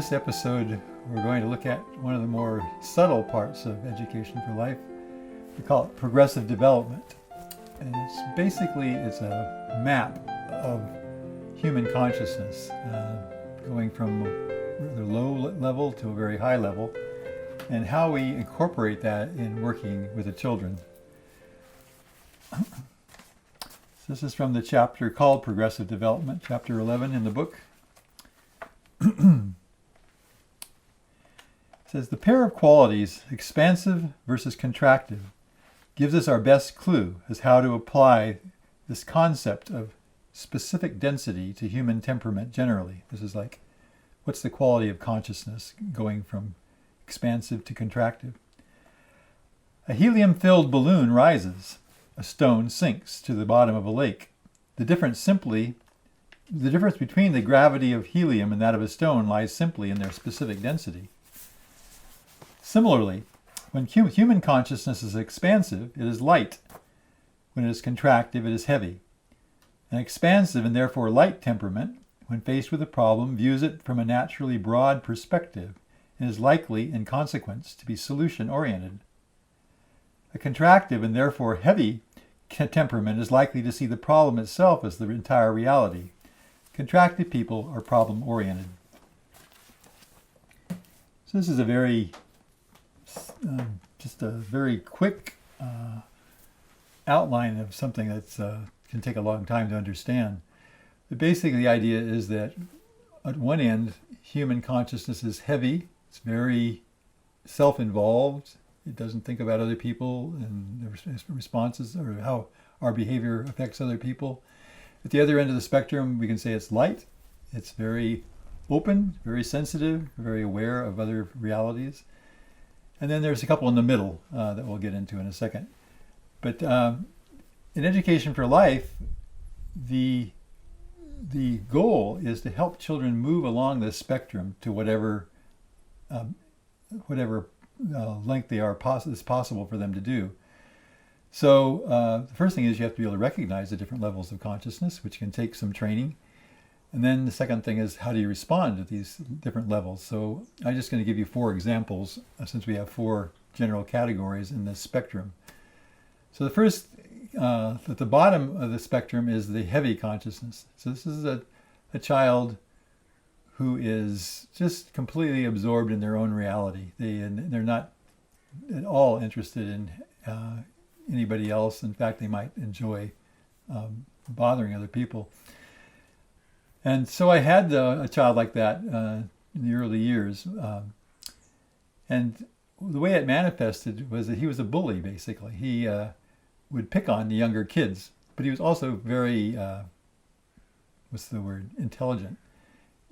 this episode, we're going to look at one of the more subtle parts of education for life. We call it progressive development. And it's a map of human consciousness, going from a rather low level to a very high level, and how we incorporate that in working with the children. So this is from the chapter called Progressive Development, chapter 11 in the book. It says, the pair of qualities, expansive versus contractive, gives us our best clue as how to apply this concept of specific density to human temperament generally. This is like, what's the quality of consciousness going from expansive to contractive? A helium-filled balloon rises. A stone sinks to the bottom of a lake. The difference between the gravity of helium and that of a stone lies simply in their specific density. Similarly, when human consciousness is expansive, it is light. When it is contractive, it is heavy. An expansive and therefore light temperament, when faced with a problem, views it from a naturally broad perspective and is likely, in consequence, to be solution-oriented. A contractive and therefore heavy temperament is likely to see the problem itself as the entire reality. Contractive people are problem-oriented. So this is a very quick outline of something that can take a long time to understand. But basically the idea is that at one end, human consciousness is heavy. It's very self-involved. It doesn't think about other people and their responses or how our behavior affects other people. At the other end of the spectrum, we can say it's light. It's very open, very sensitive, very aware of other realities. And then there's a couple in the middle that we'll get into in a second. But in Education for Life, the goal is to help children move along this spectrum to whatever length is possible for them to do. So the first thing is you have to be able to recognize the different levels of consciousness, which can take some training. And then the second thing is, how do you respond to these different levels? So I'm just going to give you 4 examples, since we have 4 general categories in this spectrum. So the first, at the bottom of the spectrum, is the heavy consciousness. So this is a child who is just completely absorbed in their own reality. They're not at all interested in anybody else. In fact, they might enjoy bothering other people. And so I had a child like that in the early years. And the way it manifested was that he was a bully, basically. He would pick on the younger kids, but he was also very, intelligent.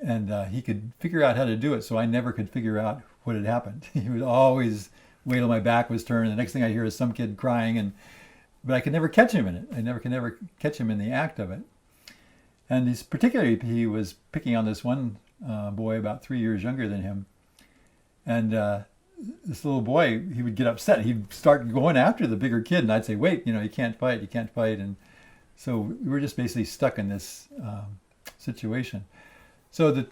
And he could figure out how to do it, so I never could figure out what had happened. He would always wait till my back was turned. The next thing I hear is some kid crying, but I could never catch him in it. I could never catch him in the act of it. And he was picking on this one boy about 3 years younger than him. And this little boy, he would get upset. He'd start going after the bigger kid, and I'd say, wait, you can't fight. And so we were just basically stuck in this situation. So the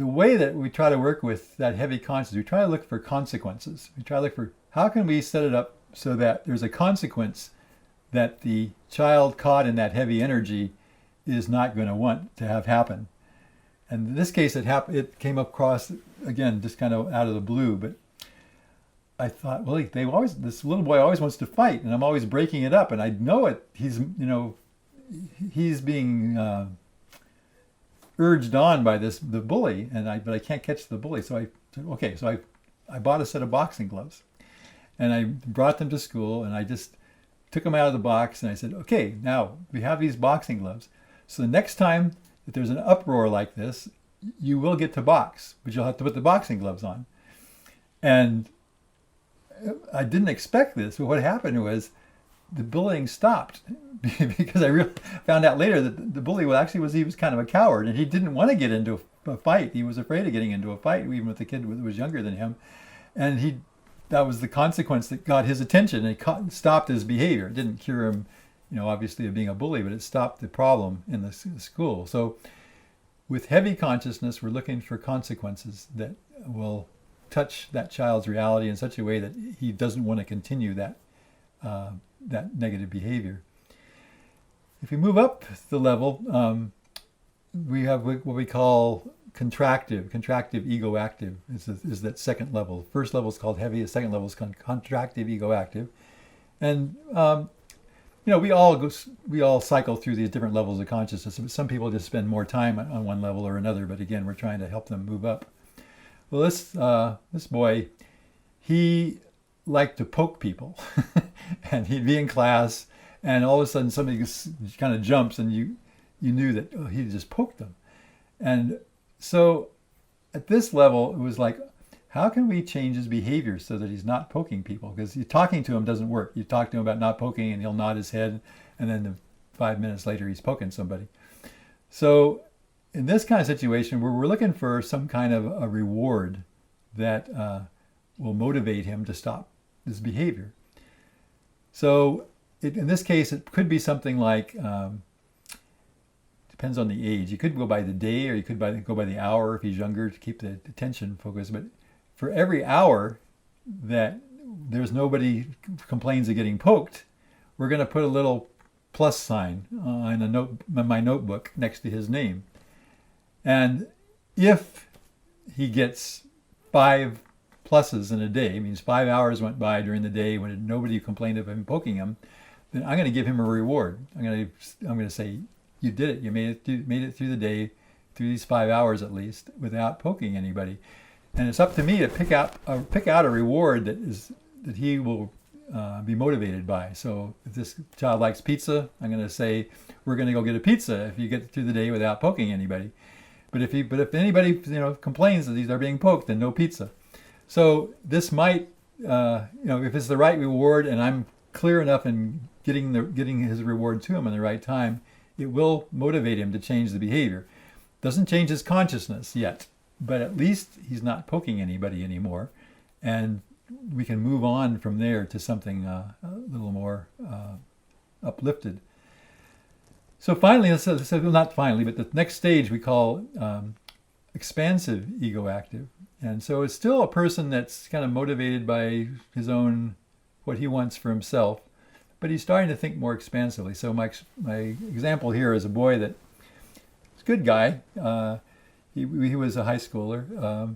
way that we try to work with that heavy consciousness, we try to look for consequences. We try to look for, how can we set it up so that there's a consequence that the child caught in that heavy energy is not going to want to have happen. And in this case, it came across, again, just kind of out of the blue. But I thought, well, this little boy always wants to fight, and I'm always breaking it up, and I know it. He's being urged on by the bully, but I can't catch the bully. So I said, okay. So I bought a set of boxing gloves, and I brought them to school, and I just took them out of the box, and I said, okay, now we have these boxing gloves. So the next time that there's an uproar like this, you will get to box, but you'll have to put the boxing gloves on. And I didn't expect this, but what happened was the bullying stopped because I found out later that the bully he was kind of a coward, and he didn't want to get into a fight. He was afraid of getting into a fight, even with the kid who was younger than him. And that was the consequence that got his attention, and it stopped his behavior. It didn't cure him, obviously, of being a bully, but it stopped the problem in the school. So With heavy consciousness, we're looking for consequences that will touch that child's reality in such a way that he doesn't want to continue that negative behavior. If we move up the level, we have what we call contractive ego active is that second level. First level is called heavy. The second level is contractive ego active, and we all cycle through these different levels of consciousness. Some people just spend more time on one level or another, but again, we're trying to help them move up. Well, this boy, he liked to poke people, and he'd be in class, and all of a sudden somebody kind of jumps, and you knew that he just poked them. And so at this level, it was like, how can we change his behavior so that he's not poking people? Because talking to him doesn't work. You talk to him about not poking, and he'll nod his head, and then 5 minutes later, he's poking somebody. So in this kind of situation, where we're looking for some kind of a reward that will motivate him to stop this behavior. So in this case, it could be something like, depends on the age. You could go by the day, or you could go by the hour if he's younger to keep the attention focused. But for every hour that there's nobody complains of getting poked, we're going to put a little plus sign on my notebook next to his name. And if he gets 5 pluses in a day, means 5 hours went by during the day when nobody complained of him poking him, then I'm going to give him a reward. I'm going to say, you did it. You made it through the day, through these 5 hours at least, without poking anybody. And it's up to me to pick out a reward that he will be motivated by. So if this child likes pizza, I'm going to say, we're going to go get a pizza if you get through the day without poking anybody. But if anybody complains that they're being poked, then no pizza. So this might, if it's the right reward, and I'm clear enough in getting his reward to him in the right time, it will motivate him to change the behavior. Doesn't change his consciousness yet, but at least he's not poking anybody anymore, and we can move on from there to something a little more uplifted. So finally, not finally, but the next stage we call expansive ego active. And so it's still a person that's kind of motivated by his own, what he wants for himself, but he's starting to think more expansively. So my example here is a boy that is a good guy. He was a high schooler,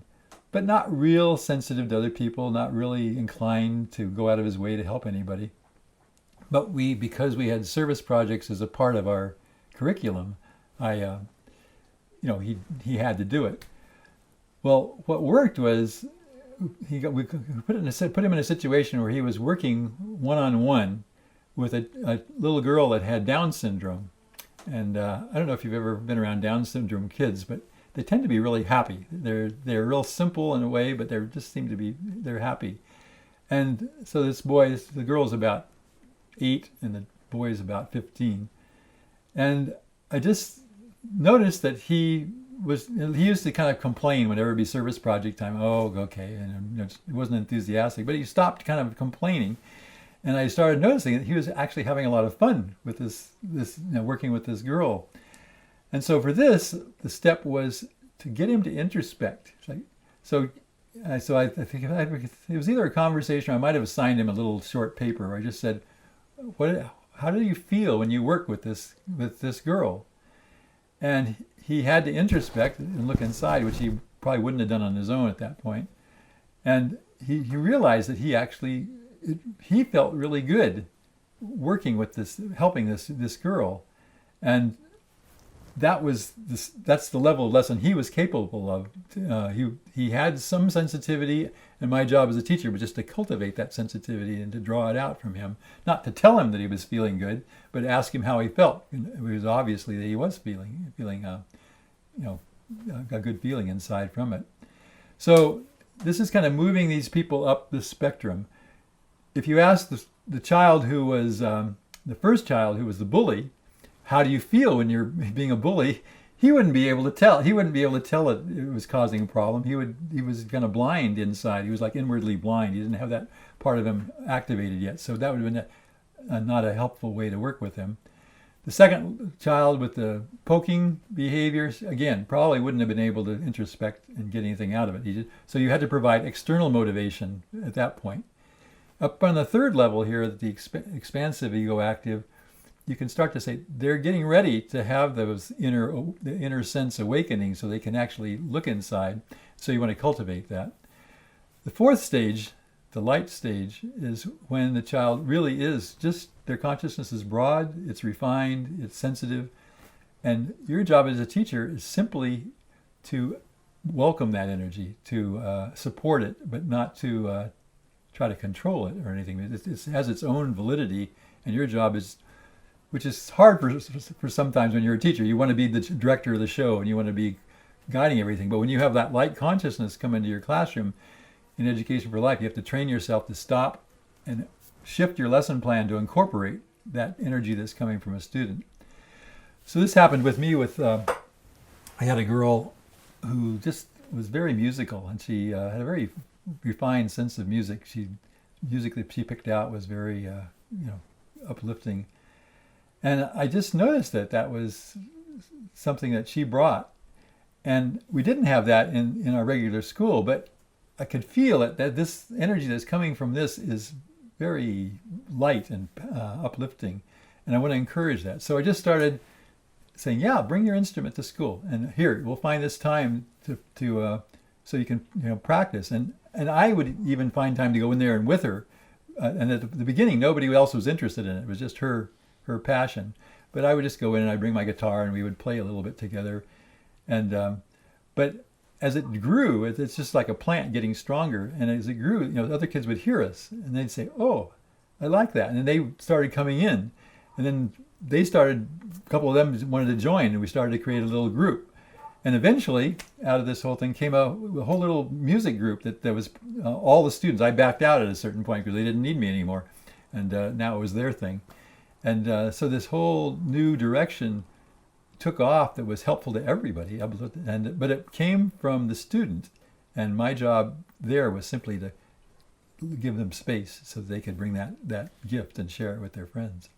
but not real sensitive to other people, not really inclined to go out of his way to help anybody. But because we had service projects as a part of our curriculum, he had to do it. Well, what worked was we put him in a situation where he was working one-on-one with a little girl that had Down syndrome. And I don't know if you've ever been around Down syndrome kids, but they tend to be really happy. They're real simple in a way, but they're happy. And so the girl's about 8 and the boy's about 15. And I just noticed that he used to kind of complain whenever it'd be service project time. Oh, okay. And he wasn't enthusiastic, but he stopped kind of complaining. And I started noticing that he was actually having a lot of fun with this working with this girl. And so for this, the step was to get him to introspect. So I think it was either a conversation, or I might have assigned him a little short paper where I just said, how do you feel when you work with this girl? And he had to introspect and look inside, which he probably wouldn't have done on his own at that point. And he realized that he felt really good working with helping this girl. And that's the level of lesson he was capable of. He had some sensitivity, and my job as a teacher was just to cultivate that sensitivity and to draw it out from him. Not to tell him that he was feeling good, but ask him how he felt. And it was obviously that he was feeling a good feeling inside from it. So this is kind of moving these people up the spectrum. If you ask the child who was the first child who was the bully, how do you feel when you're being a bully? He wouldn't be able to tell. He wouldn't be able to tell it was causing a problem. He was kind of blind inside. He was like inwardly blind. He didn't have that part of him activated yet. So that would have been not a helpful way to work with him. The second child with the poking behaviors, again, probably wouldn't have been able to introspect and get anything out of it. So you had to provide external motivation at that point. Up on the third level here, the expansive ego active, you can start to say they're getting ready to have the inner sense awakening so they can actually look inside. So you want to cultivate that. The fourth stage, the light stage, is when the child really is just, their consciousness is broad, it's refined, it's sensitive, and your job as a teacher is simply to welcome that energy, to support it, but not to try to control it or anything. It has its own validity, and your job is, which is hard for sometimes when you're a teacher. You want to be the director of the show and you want to be guiding everything, but when you have that light consciousness come into your classroom, in Education for Life, you have to train yourself to stop and shift your lesson plan to incorporate that energy that's coming from a student. So this happened with me I had a girl who just was very musical, and she had a very refined sense of music. Music that she picked out was very uplifting. And I just noticed that was something that she brought. And we didn't have that in our regular school, but I could feel it, that this energy that's coming from this is very light and uplifting, and I want to encourage that. So I just started saying, yeah, bring your instrument to school, and here, we'll find this time to so you can practice. And I would even find time to go in there and with her, and at the beginning, nobody else was interested in it. It was just her passion. But I would just go in and I'd bring my guitar and we would play a little bit together. And but as it grew, it's just like a plant getting stronger. And as it grew, other kids would hear us and they'd say, "Oh, I like that." And then they started coming in, and then a couple of them wanted to join, and we started to create a little group. And eventually, out of this whole thing came a whole little music group that was all the students. I backed out at a certain point because they didn't need me anymore, and now it was their thing. And so this whole new direction took off that was helpful to everybody. But it came from the student, and my job there was simply to give them space so that they could bring that gift and share it with their friends.